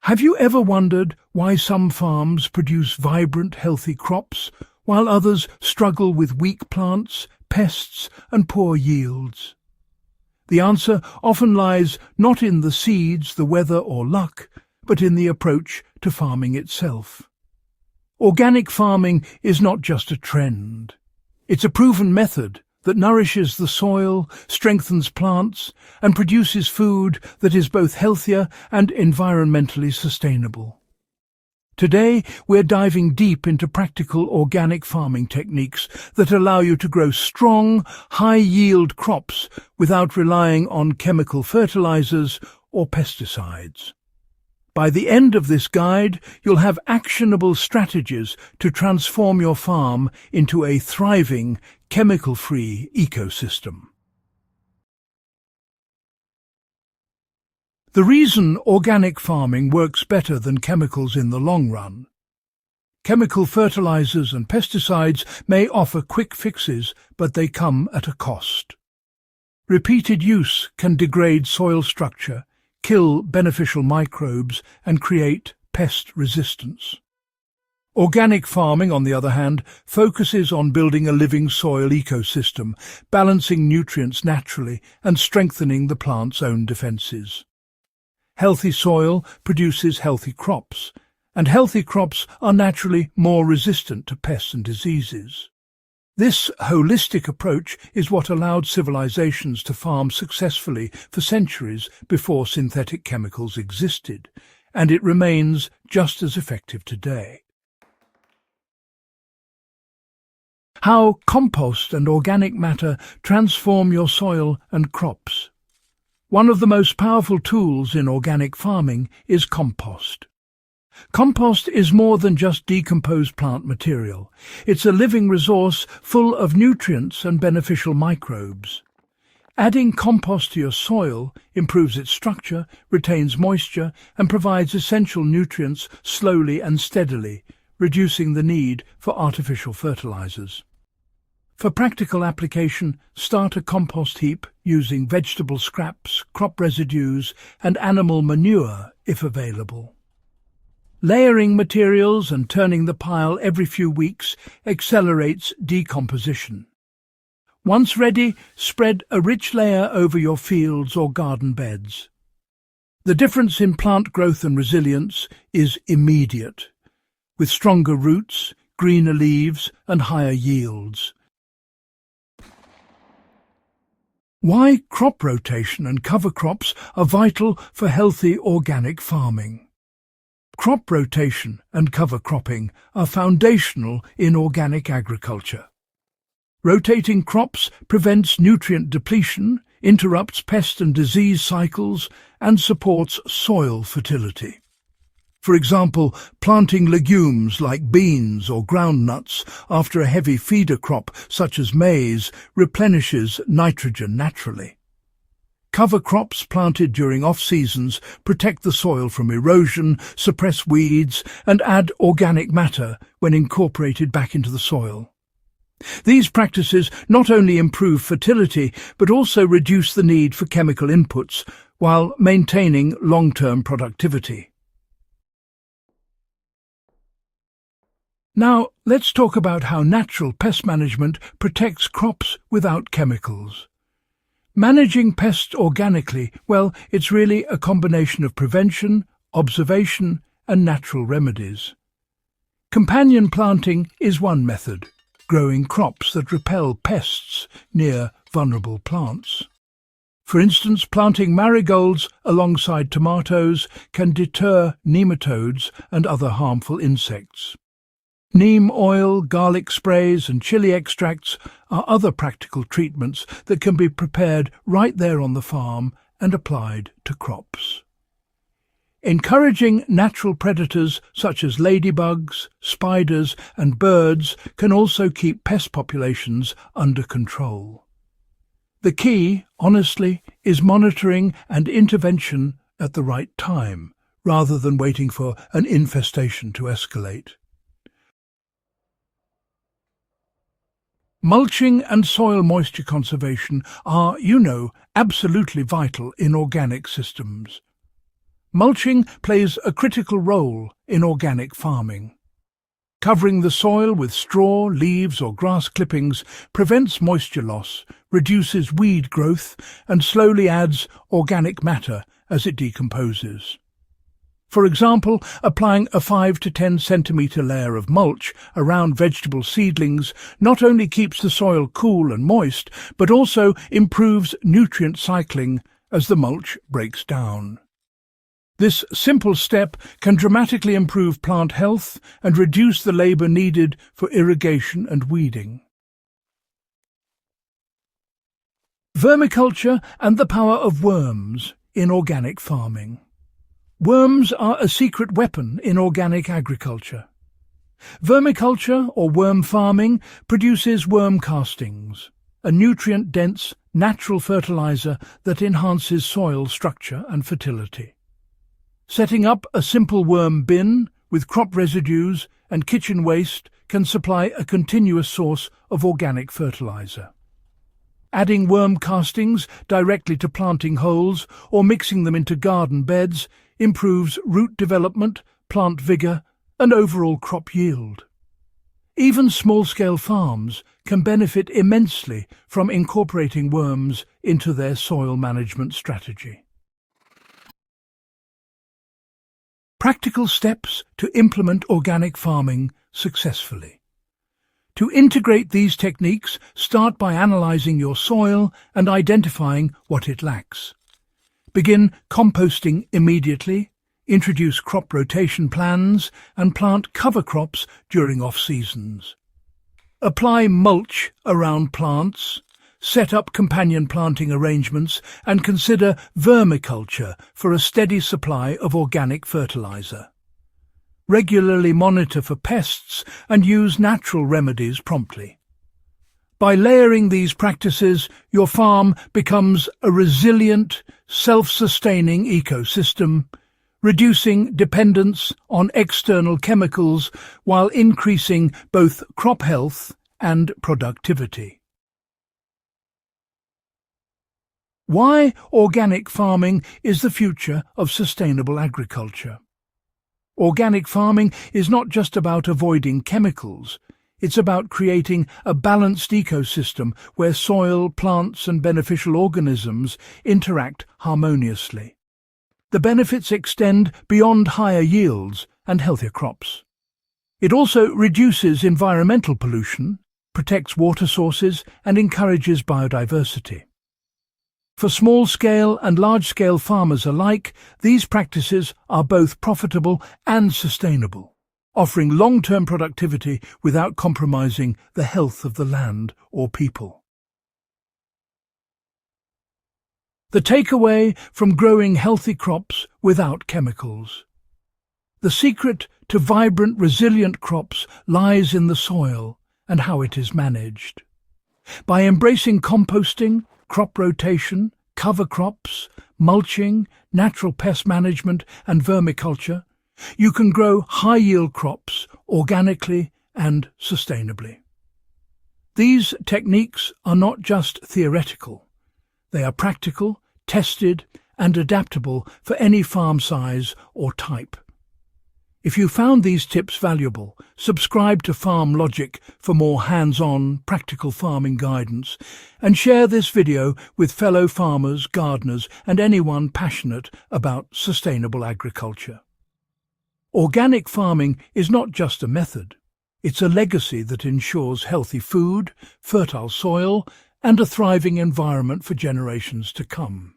Have you ever wondered why some farms produce vibrant, healthy crops, while others struggle with weak plants, pests, and poor yields? The answer often lies not in the seeds, the weather, or luck, but in the approach to farming itself. Organic farming is not just a trend. It's a proven method that nourishes the soil, strengthens plants, and produces food that is both healthier and environmentally sustainable. Today, we're diving deep into practical organic farming techniques that allow you to grow strong, high-yield crops without relying on chemical fertilizers or pesticides. By the end of this guide, you'll have actionable strategies to transform your farm into a thriving, chemical-free ecosystem. The reason organic farming works better than chemicals in the long run. Chemical fertilizers and pesticides may offer quick fixes, but they come at a cost. Repeated use can degrade soil structure, kill beneficial microbes, and create pest resistance. Organic farming, on the other hand, focuses on building a living soil ecosystem, balancing nutrients naturally and strengthening the plant's own defenses. Healthy soil produces healthy crops, and healthy crops are naturally more resistant to pests and diseases. This holistic approach is what allowed civilizations to farm successfully for centuries before synthetic chemicals existed, and it remains just as effective today. How compost and organic matter transform your soil and crops. One of the most powerful tools in organic farming is compost. Compost is more than just decomposed plant material. It's a living resource full of nutrients and beneficial microbes. Adding compost to your soil improves its structure, retains moisture, and provides essential nutrients slowly and steadily, reducing the need for artificial fertilizers. For practical application, start a compost heap using vegetable scraps, crop residues, and animal manure if available. Layering materials and turning the pile every few weeks accelerates decomposition. Once ready, spread a rich layer over your fields or garden beds. The difference in plant growth and resilience is immediate, with stronger roots, greener leaves, and higher yields. Why crop rotation and cover crops are vital for healthy organic farming. Crop rotation and cover cropping are foundational in organic agriculture. Rotating crops prevents nutrient depletion, interrupts pest and disease cycles, and supports soil fertility. For example, planting legumes like beans or groundnuts after a heavy feeder crop such as maize replenishes nitrogen naturally. Cover crops planted during off-seasons protect the soil from erosion, suppress weeds, and add organic matter when incorporated back into the soil. These practices not only improve fertility but also reduce the need for chemical inputs while maintaining long-term productivity. Now, let's talk about how natural pest management protects crops without chemicals. Managing pests organically, well, it's really a combination of prevention, observation, and natural remedies. Companion planting is one method, growing crops that repel pests near vulnerable plants. For instance, planting marigolds alongside tomatoes can deter nematodes and other harmful insects. Neem oil, garlic sprays, and chili extracts are other practical treatments that can be prepared right there on the farm and applied to crops. Encouraging natural predators such as ladybugs, spiders, and birds can also keep pest populations under control. The key, honestly, is monitoring and intervention at the right time, rather than waiting for an infestation to escalate. Mulching and soil moisture conservation are, absolutely vital in organic systems. Mulching plays a critical role in organic farming. Covering the soil with straw, leaves or grass clippings prevents moisture loss, reduces weed growth and slowly adds organic matter as it decomposes. For example, applying a 5 to 10 centimetre layer of mulch around vegetable seedlings not only keeps the soil cool and moist, but also improves nutrient cycling as the mulch breaks down. This simple step can dramatically improve plant health and reduce the labour needed for irrigation and weeding. Vermiculture and the power of worms in organic farming. Worms are a secret weapon in organic agriculture. Vermiculture, or worm farming, produces worm castings, a nutrient-dense, natural fertilizer that enhances soil structure and fertility. Setting up a simple worm bin with crop residues and kitchen waste can supply a continuous source of organic fertilizer. Adding worm castings directly to planting holes or mixing them into garden beds improves root development, plant vigour and overall crop yield. Even small-scale farms can benefit immensely from incorporating worms into their soil management strategy. Practical steps to implement organic farming successfully. To integrate these techniques, start by analysing your soil and identifying what it lacks. Begin composting immediately, introduce crop rotation plans, and plant cover crops during off-seasons. Apply mulch around plants, set up companion planting arrangements, and consider vermiculture for a steady supply of organic fertilizer. Regularly monitor for pests and use natural remedies promptly. By layering these practices, your farm becomes a resilient, self-sustaining ecosystem, reducing dependence on external chemicals while increasing both crop health and productivity. Why organic farming is the future of sustainable agriculture. Organic farming is not just about avoiding chemicals. It's about creating a balanced ecosystem where soil, plants and beneficial organisms interact harmoniously. The benefits extend beyond higher yields and healthier crops. It also reduces environmental pollution, protects water sources and encourages biodiversity. For small-scale and large-scale farmers alike, these practices are both profitable and sustainable, offering long-term productivity without compromising the health of the land or people. The takeaway from growing healthy crops without chemicals. The secret to vibrant, resilient crops lies in the soil and how it is managed. By embracing composting, crop rotation, cover crops, mulching, natural pest management and vermiculture, you can grow high-yield crops organically and sustainably. These techniques are not just theoretical. They are practical, tested and adaptable for any farm size or type. If you found these tips valuable, subscribe to Farm Logic for more hands-on, practical farming guidance, and share this video with fellow farmers, gardeners, and anyone passionate about sustainable agriculture. Organic farming is not just a method. It's a legacy that ensures healthy food, fertile soil, and a thriving environment for generations to come.